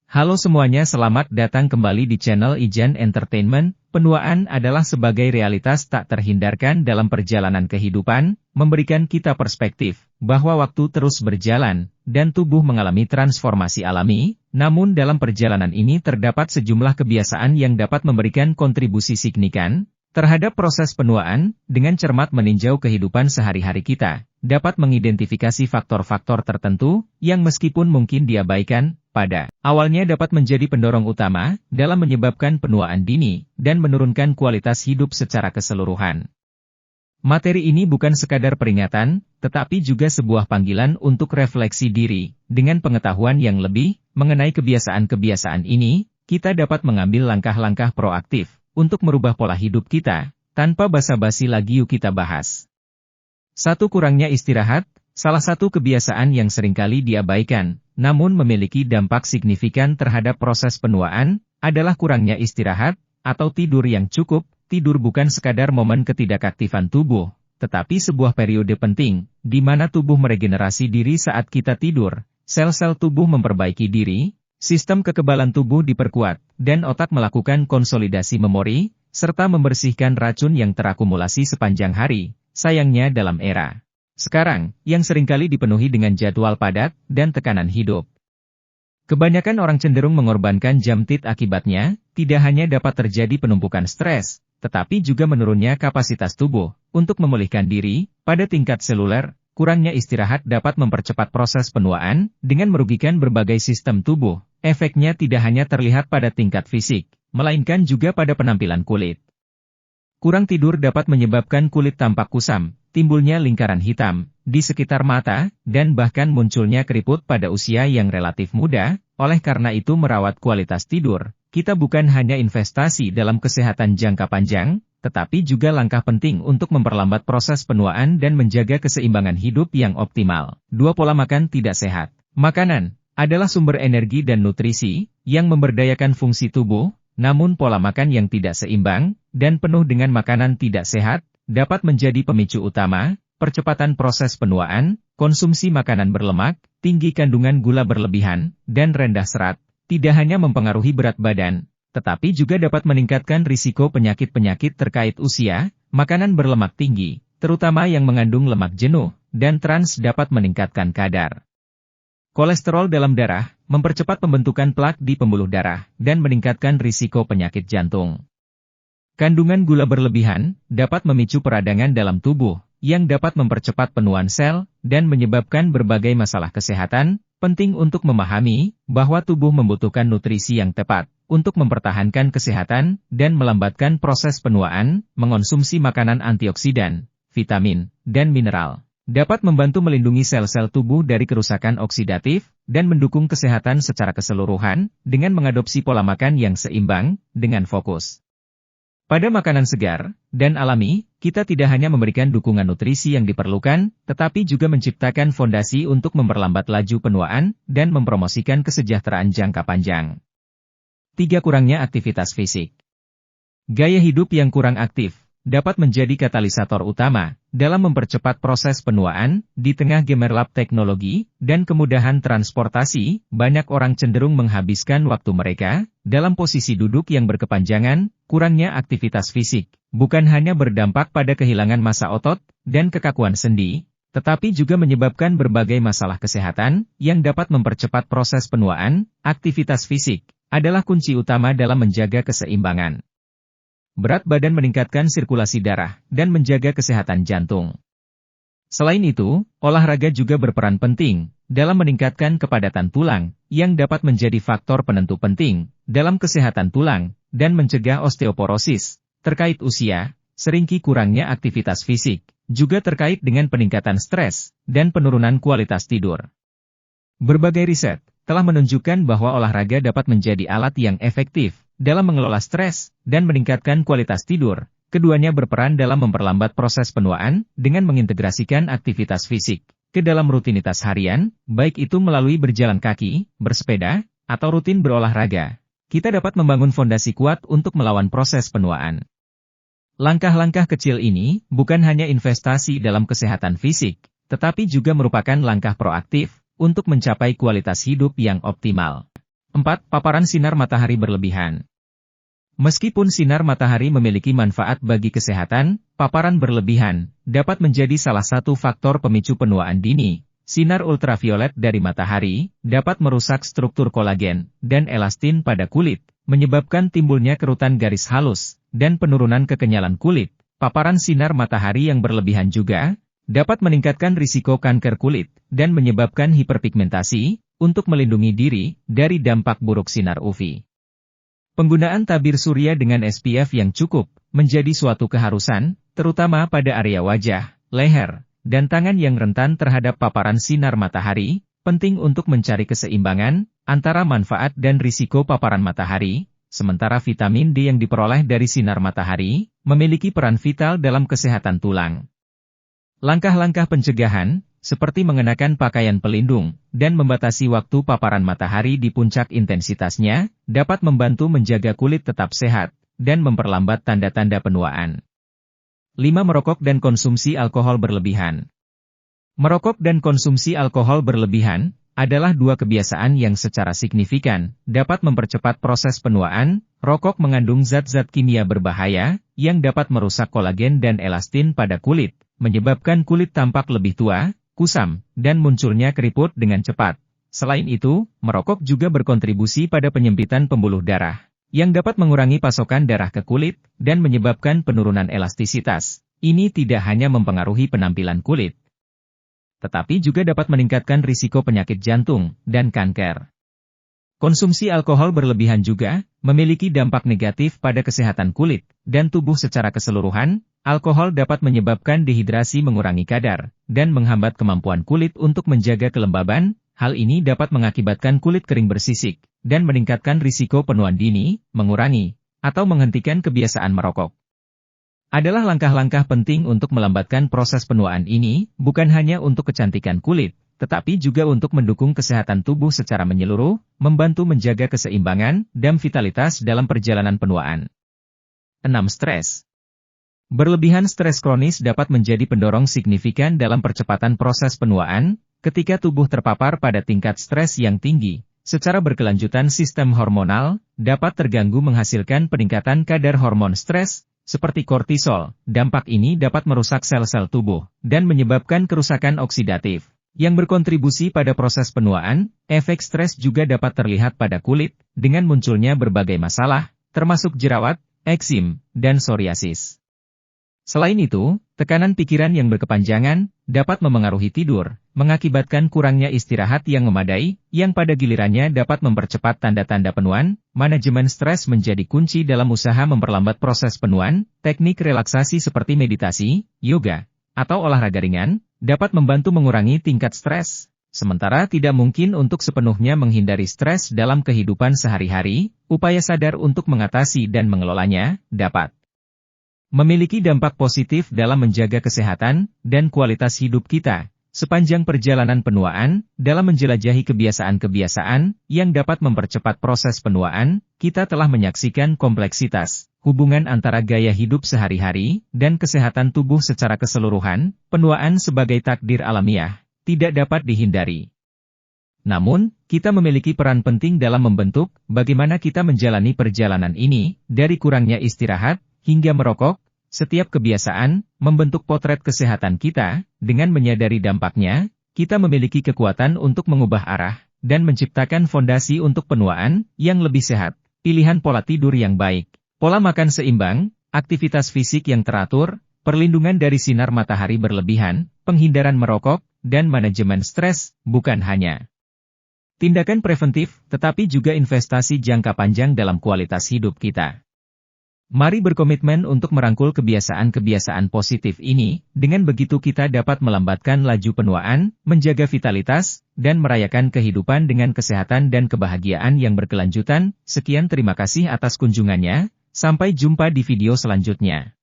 Halo semuanya, selamat datang kembali di channel Ijan Entertainment. Penuaan adalah sebagai realitas tak terhindarkan dalam perjalanan kehidupan, memberikan kita perspektif bahwa waktu terus berjalan, dan tubuh mengalami transformasi alami. Namun dalam perjalanan ini terdapat sejumlah kebiasaan yang dapat memberikan kontribusi signifikan terhadap proses penuaan. Dengan cermat meninjau kehidupan sehari-hari kita, dapat mengidentifikasi faktor-faktor tertentu yang meskipun mungkin diabaikan pada awalnya dapat menjadi pendorong utama dalam menyebabkan penuaan dini dan menurunkan kualitas hidup secara keseluruhan. Materi ini bukan sekadar peringatan, tetapi juga sebuah panggilan untuk refleksi diri. Dengan pengetahuan yang lebih mengenai kebiasaan-kebiasaan ini, kita dapat mengambil langkah-langkah proaktif untuk merubah pola hidup kita. Tanpa basa-basi lagi, yuk kita bahas. 1. Kurangnya istirahat. Salah satu kebiasaan yang seringkali diabaikan, namun memiliki dampak signifikan terhadap proses penuaan, adalah kurangnya istirahat, atau tidur yang cukup. Tidur bukan sekadar momen ketidakaktifan tubuh, tetapi sebuah periode penting, di mana tubuh meregenerasi diri. Saat kita tidur, sel-sel tubuh memperbaiki diri, sistem kekebalan tubuh diperkuat, dan otak melakukan konsolidasi memori, serta membersihkan racun yang terakumulasi sepanjang hari. Sayangnya dalam era sekarang, yang seringkali dipenuhi dengan jadwal padat dan tekanan hidup, kebanyakan orang cenderung mengorbankan jam tidur. Akibatnya, tidak hanya dapat terjadi penumpukan stres, tetapi juga menurunnya kapasitas tubuh untuk memulihkan diri. Pada tingkat seluler, kurangnya istirahat dapat mempercepat proses penuaan dengan merugikan berbagai sistem tubuh. Efeknya tidak hanya terlihat pada tingkat fisik, melainkan juga pada penampilan kulit. Kurang tidur dapat menyebabkan kulit tampak kusam, timbulnya lingkaran hitam di sekitar mata, dan bahkan munculnya keriput pada usia yang relatif muda. Oleh karena itu, merawat kualitas tidur kita bukan hanya investasi dalam kesehatan jangka panjang, tetapi juga langkah penting untuk memperlambat proses penuaan dan menjaga keseimbangan hidup yang optimal. 2. Pola makan tidak sehat. Makanan adalah sumber energi dan nutrisi yang memberdayakan fungsi tubuh, namun pola makan yang tidak seimbang dan penuh dengan makanan tidak sehat dapat menjadi pemicu utama percepatan proses penuaan. Konsumsi makanan berlemak, tinggi kandungan gula berlebihan, dan rendah serat tidak hanya mempengaruhi berat badan, tetapi juga dapat meningkatkan risiko penyakit-penyakit terkait usia. Makanan berlemak tinggi, terutama yang mengandung lemak jenuh dan trans, dapat meningkatkan kadar kolesterol dalam darah, mempercepat pembentukan plak di pembuluh darah, dan meningkatkan risiko penyakit jantung. Kandungan gula berlebihan dapat memicu peradangan dalam tubuh, yang dapat mempercepat penuaan sel, dan menyebabkan berbagai masalah kesehatan. Penting untuk memahami bahwa tubuh membutuhkan nutrisi yang tepat untuk mempertahankan kesehatan dan melambatkan proses penuaan. Mengonsumsi makanan antioksidan, vitamin, dan mineral dapat membantu melindungi sel-sel tubuh dari kerusakan oksidatif, dan mendukung kesehatan secara keseluruhan. Dengan mengadopsi pola makan yang seimbang, dengan fokus pada makanan segar dan alami, kita tidak hanya memberikan dukungan nutrisi yang diperlukan, tetapi juga menciptakan fondasi untuk memperlambat laju penuaan dan mempromosikan kesejahteraan jangka panjang. 3. Kurangnya aktivitas fisik. Gaya hidup yang kurang aktif dapat menjadi katalisator utama dalam mempercepat proses penuaan. Di tengah gemerlap teknologi dan kemudahan transportasi, banyak orang cenderung menghabiskan waktu mereka dalam posisi duduk yang berkepanjangan. Kurangnya aktivitas fisik bukan hanya berdampak pada kehilangan massa otot dan kekakuan sendi, tetapi juga menyebabkan berbagai masalah kesehatan yang dapat mempercepat proses penuaan. Aktivitas fisik adalah kunci utama dalam menjaga keseimbangan berat badan, meningkatkan sirkulasi darah, dan menjaga kesehatan jantung. Selain itu, olahraga juga berperan penting dalam meningkatkan kepadatan tulang, yang dapat menjadi faktor penentu penting dalam kesehatan tulang, dan mencegah osteoporosis. Terkait usia, seringkali kurangnya aktivitas fisik juga terkait dengan peningkatan stres dan penurunan kualitas tidur. Berbagai riset telah menunjukkan bahwa olahraga dapat menjadi alat yang efektif dalam mengelola stres dan meningkatkan kualitas tidur. Keduanya berperan dalam memperlambat proses penuaan dengan mengintegrasikan aktivitas fisik ke dalam rutinitas harian, baik itu melalui berjalan kaki, bersepeda, atau rutin berolahraga. Kita dapat membangun fondasi kuat untuk melawan proses penuaan. Langkah-langkah kecil ini bukan hanya investasi dalam kesehatan fisik, tetapi juga merupakan langkah proaktif untuk mencapai kualitas hidup yang optimal. 4. Paparan sinar matahari berlebihan. Meskipun sinar matahari memiliki manfaat bagi kesehatan, paparan berlebihan dapat menjadi salah satu faktor pemicu penuaan dini. Sinar ultraviolet dari matahari dapat merusak struktur kolagen dan elastin pada kulit, menyebabkan timbulnya kerutan garis halus dan penurunan kekenyalan kulit. Paparan sinar matahari yang berlebihan juga dapat meningkatkan risiko kanker kulit dan menyebabkan hiperpigmentasi. Untuk melindungi diri dari dampak buruk sinar UV, penggunaan tabir surya dengan SPF yang cukup menjadi suatu keharusan, terutama pada area wajah, leher, dan tangan yang rentan terhadap paparan sinar matahari. Penting untuk mencari keseimbangan antara manfaat dan risiko paparan matahari, sementara vitamin D yang diperoleh dari sinar matahari memiliki peran vital dalam kesehatan tulang. Langkah-langkah pencegahan, seperti mengenakan pakaian pelindung dan membatasi waktu paparan matahari di puncak intensitasnya, dapat membantu menjaga kulit tetap sehat dan memperlambat tanda-tanda penuaan. 5. Merokok dan konsumsi alkohol berlebihan. Merokok dan konsumsi alkohol berlebihan adalah dua kebiasaan yang secara signifikan dapat mempercepat proses penuaan. Rokok mengandung zat-zat kimia berbahaya yang dapat merusak kolagen dan elastin pada kulit, menyebabkan kulit tampak lebih tua, kusam, dan munculnya keriput dengan cepat. Selain itu, merokok juga berkontribusi pada penyempitan pembuluh darah, yang dapat mengurangi pasokan darah ke kulit, dan menyebabkan penurunan elastisitas. Ini tidak hanya mempengaruhi penampilan kulit, tetapi juga dapat meningkatkan risiko penyakit jantung dan kanker. Konsumsi alkohol berlebihan juga memiliki dampak negatif pada kesehatan kulit dan tubuh secara keseluruhan. Alkohol dapat menyebabkan dehidrasi, mengurangi kadar, dan menghambat kemampuan kulit untuk menjaga kelembaban. Hal ini dapat mengakibatkan kulit kering bersisik, dan meningkatkan risiko penuaan dini. Mengurangi atau menghentikan kebiasaan merokok adalah langkah-langkah penting untuk melambatkan proses penuaan ini, bukan hanya untuk kecantikan kulit, tetapi juga untuk mendukung kesehatan tubuh secara menyeluruh, membantu menjaga keseimbangan dan vitalitas dalam perjalanan penuaan. 6. Stres. Berlebihan stres kronis dapat menjadi pendorong signifikan dalam percepatan proses penuaan. Ketika tubuh terpapar pada tingkat stres yang tinggi, secara berkelanjutan sistem hormonal dapat terganggu, menghasilkan peningkatan kadar hormon stres, seperti kortisol. Dampak ini dapat merusak sel-sel tubuh dan menyebabkan kerusakan oksidatif yang berkontribusi pada proses penuaan. Efek stres juga dapat terlihat pada kulit dengan munculnya berbagai masalah, termasuk jerawat, eksim, dan psoriasis. Selain itu, tekanan pikiran yang berkepanjangan dapat memengaruhi tidur, mengakibatkan kurangnya istirahat yang memadai, yang pada gilirannya dapat mempercepat tanda-tanda penuaan. Manajemen stres menjadi kunci dalam usaha memperlambat proses penuaan. Teknik relaksasi seperti meditasi, yoga, atau olahraga ringan dapat membantu mengurangi tingkat stres. Sementara tidak mungkin untuk sepenuhnya menghindari stres dalam kehidupan sehari-hari, upaya sadar untuk mengatasi dan mengelolanya dapat memiliki dampak positif dalam menjaga kesehatan dan kualitas hidup kita sepanjang perjalanan penuaan. Dalam menjelajahi kebiasaan-kebiasaan yang dapat mempercepat proses penuaan, kita telah menyaksikan kompleksitas hubungan antara gaya hidup sehari-hari dan kesehatan tubuh secara keseluruhan. Penuaan sebagai takdir alamiah tidak dapat dihindari. Namun, kita memiliki peran penting dalam membentuk bagaimana kita menjalani perjalanan ini, dari kurangnya istirahat hingga merokok. Setiap kebiasaan membentuk potret kesehatan kita. Dengan menyadari dampaknya, kita memiliki kekuatan untuk mengubah arah dan menciptakan fondasi untuk penuaan yang lebih sehat. Pilihan pola tidur yang baik, pola makan seimbang, aktivitas fisik yang teratur, perlindungan dari sinar matahari berlebihan, penghindaran merokok, dan manajemen stres bukan hanya tindakan preventif, tetapi juga investasi jangka panjang dalam kualitas hidup kita. Mari berkomitmen untuk merangkul kebiasaan-kebiasaan positif ini. Dengan begitu kita dapat melambatkan laju penuaan, menjaga vitalitas, dan merayakan kehidupan dengan kesehatan dan kebahagiaan yang berkelanjutan. Sekian, terima kasih atas kunjungannya. Sampai jumpa di video selanjutnya.